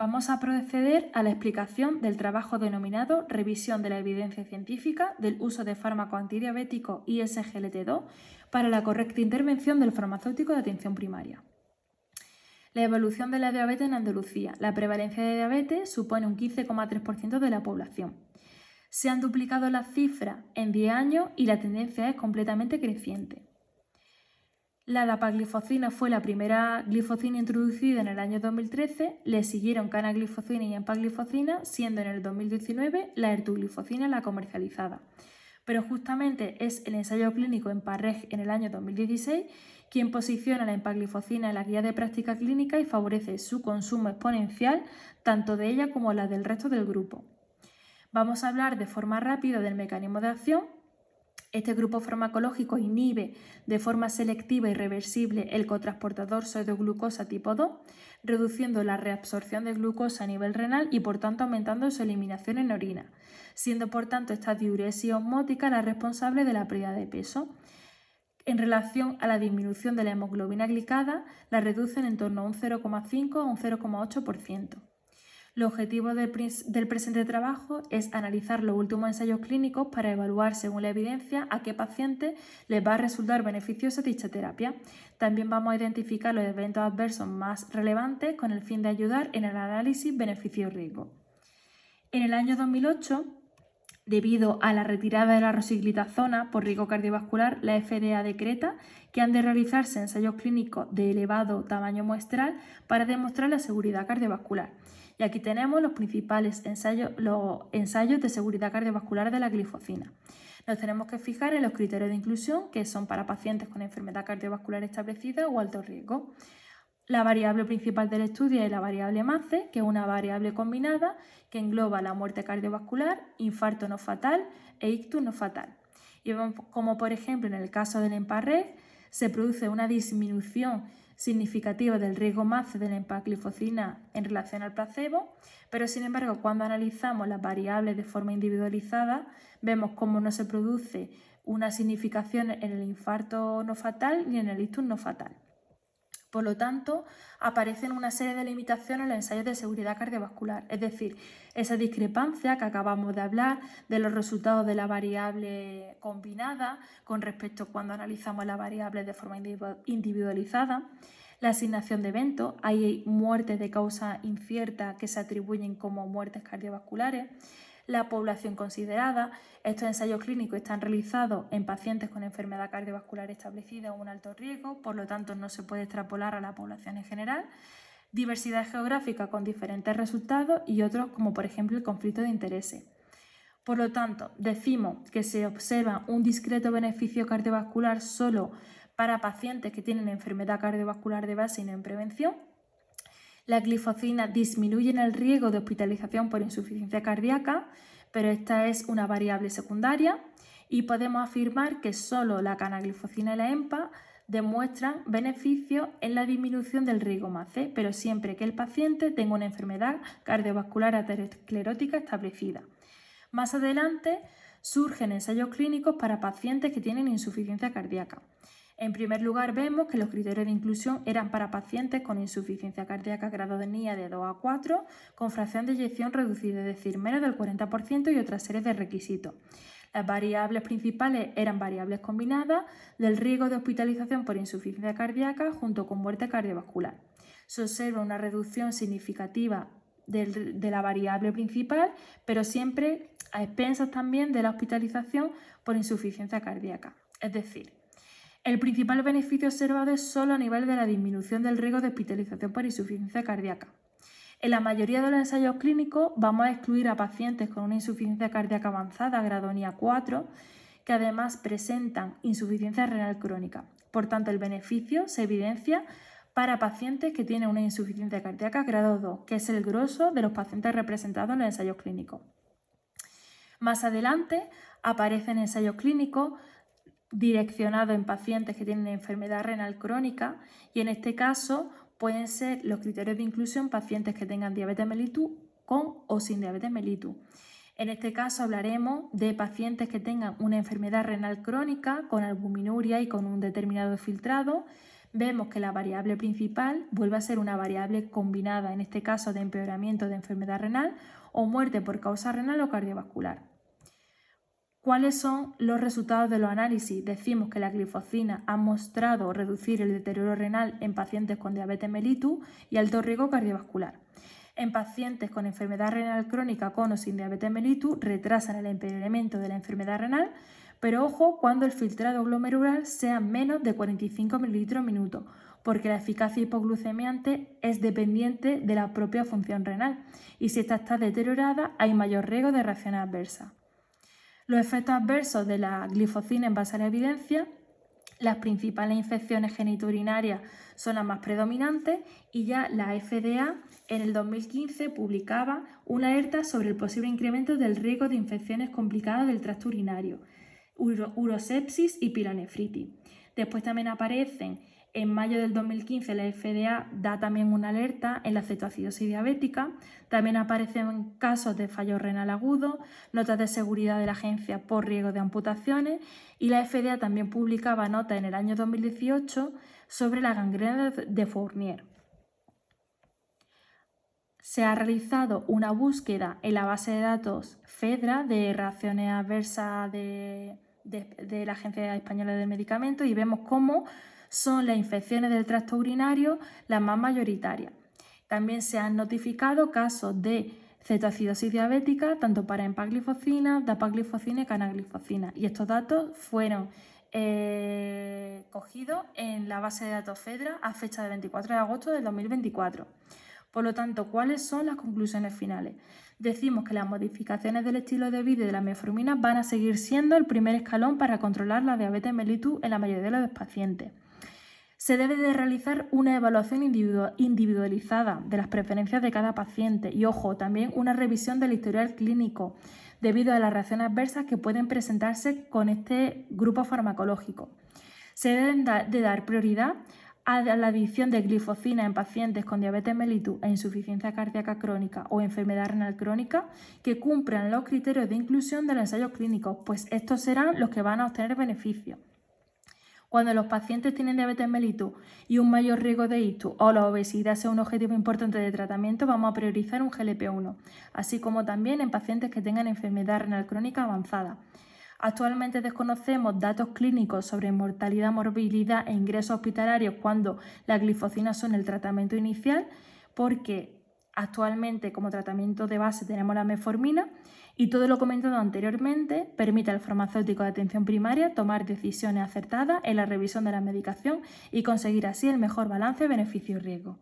Vamos a proceder a la explicación del trabajo denominado Revisión de la evidencia científica del uso de fármaco antidiabético y SGLT2 para la correcta intervención del farmacéutico de atención primaria. La evolución de la diabetes en Andalucía. La prevalencia de diabetes supone un 15,3% de la población. Se han duplicado las cifras en 10 años y la tendencia es completamente creciente. La dapaglifosina fue la primera glifosina introducida en el año 2013, le siguieron canaglifosina y empaglifosina, siendo en el 2019 la ertuglifosina la comercializada. Pero justamente es el ensayo clínico EMPA-REG en el año 2016 quien posiciona la empaglifosina en la guía de práctica clínica y favorece su consumo exponencial tanto de ella como la del resto del grupo. Vamos a hablar de forma rápida del mecanismo de acción. Este grupo farmacológico inhibe de forma selectiva y reversible el cotransportador sodio-glucosa tipo 2, reduciendo la reabsorción de glucosa a nivel renal y por tanto aumentando su eliminación en orina, siendo por tanto esta diuresis osmótica la responsable de la pérdida de peso. En relación a la disminución de la hemoglobina glicada, la reducen en torno a un 0,5 a un 0,8%. El objetivo del presente trabajo es analizar los últimos ensayos clínicos para evaluar, según la evidencia, a qué pacientes les va a resultar beneficiosa dicha terapia. También vamos a identificar los eventos adversos más relevantes con el fin de ayudar en el análisis beneficio-riesgo. En el año 2008, debido a la retirada de la rosiglitazona por riesgo cardiovascular, la FDA decreta que han de realizarse ensayos clínicos de elevado tamaño muestral para demostrar la seguridad cardiovascular. Y aquí tenemos los principales ensayos de seguridad cardiovascular de la glifosina. Nos tenemos que fijar en los criterios de inclusión, que son para pacientes con enfermedad cardiovascular establecida o alto riesgo. La variable principal del estudio es la variable MACE, que es una variable combinada que engloba la muerte cardiovascular, infarto no fatal e ictus no fatal. Y vemos como, por ejemplo, en el caso del EMPA-REG, se produce una disminución significativa del riesgo MACE de la empaglifosina en relación al placebo, pero sin embargo, cuando analizamos las variables de forma individualizada, vemos cómo no se produce una significación en el infarto no fatal ni en el ictus no fatal. Por lo tanto, aparecen una serie de limitaciones en los ensayos de seguridad cardiovascular, es decir, esa discrepancia que acabamos de hablar de los resultados de la variable combinada con respecto a cuando analizamos la variable de forma individualizada, la asignación de eventos, hay muertes de causa incierta que se atribuyen como muertes cardiovasculares, la población considerada. Estos ensayos clínicos están realizados en pacientes con enfermedad cardiovascular establecida o un alto riesgo, por lo tanto no se puede extrapolar a la población en general. Diversidad geográfica con diferentes resultados y otros como por ejemplo el conflicto de intereses. Por lo tanto, decimos que se observa un discreto beneficio cardiovascular solo para pacientes que tienen enfermedad cardiovascular de base y no en prevención. La glifosina disminuye el riesgo de hospitalización por insuficiencia cardíaca, pero esta es una variable secundaria y podemos afirmar que solo la canaglifosina y la EMPA demuestran beneficios en la disminución del riesgo MACE, pero siempre que el paciente tenga una enfermedad cardiovascular aterosclerótica establecida. Más adelante surgen ensayos clínicos para pacientes que tienen insuficiencia cardíaca. En primer lugar, vemos que los criterios de inclusión eran para pacientes con insuficiencia cardíaca grado de NIA de 2 a 4, con fracción de eyección reducida, es decir, menos del 40% y otra serie de requisitos. Las variables principales eran variables combinadas del riesgo de hospitalización por insuficiencia cardíaca junto con muerte cardiovascular. Se observa una reducción significativa de la variable principal, pero siempre a expensas también de la hospitalización por insuficiencia cardíaca. Es decir, el principal beneficio observado es solo a nivel de la disminución del riesgo de hospitalización por insuficiencia cardíaca. En la mayoría de los ensayos clínicos vamos a excluir a pacientes con una insuficiencia cardíaca avanzada, grado NIA 4, que además presentan insuficiencia renal crónica. Por tanto, el beneficio se evidencia para pacientes que tienen una insuficiencia cardíaca grado 2, que es el grosso de los pacientes representados en los ensayos clínicos. Más adelante aparecen ensayos clínicos direccionado en pacientes que tienen enfermedad renal crónica y en este caso pueden ser los criterios de inclusión pacientes que tengan diabetes mellitus con o sin diabetes mellitus. En este caso hablaremos de pacientes que tengan una enfermedad renal crónica con albuminuria y con un determinado filtrado, vemos que la variable principal vuelve a ser una variable combinada, en este caso de empeoramiento de enfermedad renal o muerte por causa renal o cardiovascular. ¿Cuáles son los resultados de los análisis? Decimos que la glifosina ha mostrado reducir el deterioro renal en pacientes con diabetes mellitus y alto riesgo cardiovascular. En pacientes con enfermedad renal crónica con o sin diabetes mellitus retrasan el empeoramiento de la enfermedad renal, pero ojo cuando el filtrado glomerular sea menos de 45 ml/min, porque la eficacia hipoglucemiante es dependiente de la propia función renal y si esta está deteriorada hay mayor riesgo de reacciones adversas. Los efectos adversos de la glifosina en base a la evidencia: las principales infecciones genitourinarias son las más predominantes y ya la FDA en el 2015 publicaba una alerta sobre el posible incremento del riesgo de infecciones complicadas del tracto urinario, urosepsis y pielonefritis. Después también aparecen, en mayo del 2015 la FDA da también una alerta en la cetoacidosis diabética, también aparecen casos de fallo renal agudo, notas de seguridad de la agencia por riesgo de amputaciones y la FDA también publicaba notas en el año 2018 sobre la gangrena de Fournier. Se ha realizado una búsqueda en la base de datos FEDRA de reacciones adversas de la Agencia Española del Medicamento y vemos cómo son las infecciones del tracto urinario las más mayoritarias. También se han notificado casos de cetoacidosis diabética tanto para empaglifosina, dapaglifosina y canaglifosina. Y estos datos fueron cogidos en la base de datos FEDRA a fecha de 24 de agosto del 2024. Por lo tanto, ¿cuáles son las conclusiones finales? Decimos que las modificaciones del estilo de vida y de la metformina van a seguir siendo el primer escalón para controlar la diabetes mellitus en la mayoría de los pacientes. Se debe de realizar una evaluación individualizada de las preferencias de cada paciente y, ojo, también una revisión del historial clínico debido a las reacciones adversas que pueden presentarse con este grupo farmacológico. Se deben de dar prioridad a la adición de glifosina en pacientes con diabetes mellitus e insuficiencia cardíaca crónica o enfermedad renal crónica que cumplan los criterios de inclusión de los ensayos clínicos, pues estos serán los que van a obtener beneficios. Cuando los pacientes tienen diabetes mellitus y un mayor riesgo de ictus o la obesidad sea un objetivo importante de tratamiento, vamos a priorizar un GLP-1, así como también en pacientes que tengan enfermedad renal crónica avanzada. Actualmente desconocemos datos clínicos sobre mortalidad, morbilidad e ingresos hospitalarios cuando las glifosinas son el tratamiento inicial, porque actualmente como tratamiento de base tenemos la metformina y todo lo comentado anteriormente permite al farmacéutico de atención primaria tomar decisiones acertadas en la revisión de la medicación y conseguir así el mejor balance beneficio y riesgo.